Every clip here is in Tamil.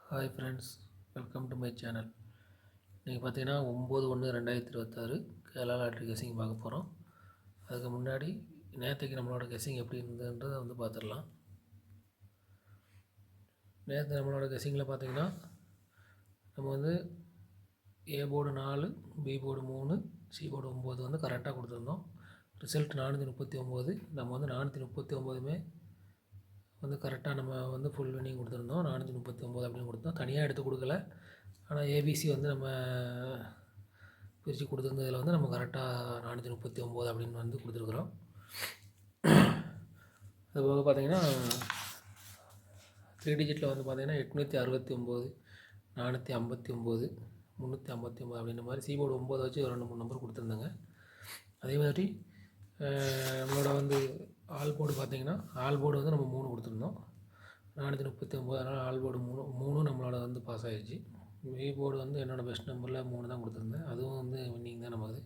Hi friends, welcome to my channel. இன்றைக்கி பார்த்தீங்கன்னா 9/1/2026 கேரளா லாட்ரி கெஸ்ஸிங் பார்க்க போகிறோம். அதுக்கு முன்னாடி நேற்றுக்கு நம்மளோட கெஸ்ஸிங் எப்படி இருந்ததுன்றதை பார்த்துடலாம். நேற்று நம்மளோட கெஸ்ஸிங்கில் பார்த்தீங்கன்னா நம்ம A board 4, B board 3, C board 9 கரெக்டாக கொடுத்துருந்தோம். ரிசல்ட் 439. நம்ம 439மே கரெக்டாக நம்ம ஃபுல் வின்னிங் கொடுத்துருந்தோம். 439 அப்படின்னு கொடுத்தோம். தனியாக எடுத்து கொடுக்கல. ஆனால் ஏபிசி நம்ம பிரித்து கொடுத்துருந்ததில் நம்ம கரெக்டாக 439 அப்படின்னு கொடுத்துருக்குறோம். அதுபோக பார்த்தீங்கன்னா 3 டிஜிட்டில் பார்த்தீங்கன்னா 869, 459, 359 அப்படின்ற மாதிரி சி போர்டு 9 வச்சு 2-3 நம்பர் கொடுத்துருந்தாங்க. அதே மாதிரி நம்மளோட ஆல் போர்டு பார்த்தீங்கன்னா ஆல் போர்டு நம்ம 3 கொடுத்துருந்தோம். 439. அதனால் ஆல் போர்டு 3 நம்மளோட பாஸ் ஆகிடுச்சு. பி போர்டு என்னோடய பெஸ்ட் நம்பரில் 3 தான் கொடுத்துருந்தேன். அதுவும் வின்னிங் தான் நமக்கு.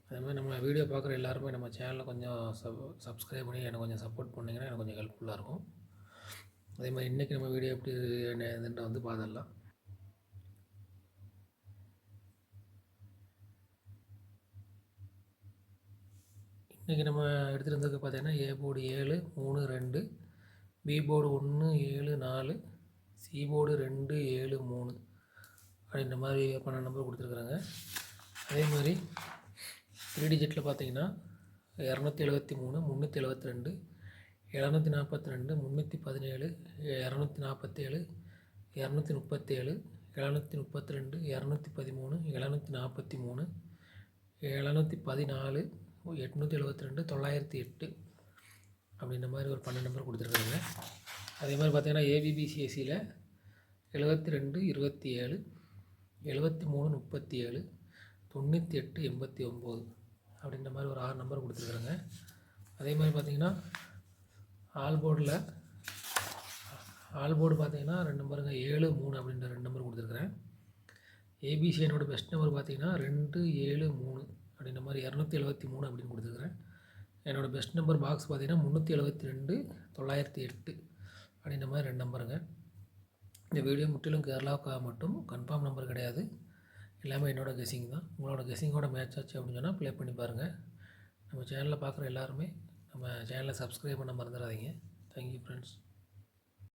அதேமாதிரி நம்ம வீடியோ பார்க்குற எல்லாருமே நம்ம சேனலில் கொஞ்சம் சப்ஸ்கிரைப் பண்ணி எனக்கு கொஞ்சம் சப்போர்ட் பண்ணிங்கன்னா எனக்கு கொஞ்சம் ஹெல்ப்ஃபுல்லாக இருக்கும். அதேமாதிரி இன்றைக்கி நம்ம வீடியோ எப்படி என்னதுன்ற பார்த்துடலாம். இன்றைக்கி நம்ம எடுத்துகிட்டு பார்த்தீங்கன்னா A board 7, 3, 2, B board 1, 7, 4, C board 2, 7, 3 அப்படின்ற மாதிரி 12 நம்பர் கொடுத்துருக்குறாங்க. அதே மாதிரி 3 டிஜிட்டில் பார்த்தீங்கன்னா 273, 372, 742, 317, 247, 237, 732, 213, 743, 714, 872, 908 அப்படின்ற மாதிரி 12 நம்பர் கொடுத்துருக்காங்க. அதே மாதிரி பார்த்தீங்கன்னா ஏபிபிசிஎஸ்சியில் 72, 27, 73, 37, 98, 89 அப்படின்ற மாதிரி 6 நம்பர் கொடுத்துருக்குறாங்க. அதே மாதிரி பார்த்தீங்கன்னா ஆல் போர்டு பார்த்தீங்கன்னா 2 நம்பருங்க 7, 3 அப்படின்ற 2 நம்பர் கொடுத்துருக்குறேன். ஏபிசி என்னோடய பெஸ்ட் நம்பர் பார்த்தீங்கன்னா 2, 7, 3 அப்படின்ற மாதிரி 273 அப்படின்னு கொடுத்துருக்குறேன். என்னோடய பெஸ்ட் நம்பர் பாக்ஸ் பார்த்தீங்கன்னா 372, 908 அப்படின்ற மாதிரி 2 நம்பருங்க. இந்த வீடியோ முற்றிலும் கேரளாவுக்காக மட்டும், கன்ஃபார்ம் நம்பர் கிடையாது. எல்லாமே என்னோடய கெஸ்ஸிங் தான். உங்களோட கெஸ்ஸிங்கோட மேட்ச் ஆச்சு அப்படின்னு சொன்னால் ப்ளே பண்ணி பாருங்கள். நம்ம சேனலில் பார்க்குற எல்லாருமே நம்ம சேனலை சப்ஸ்கிரைப் பண்ண மறந்துடாதீங்க. Thank you friends.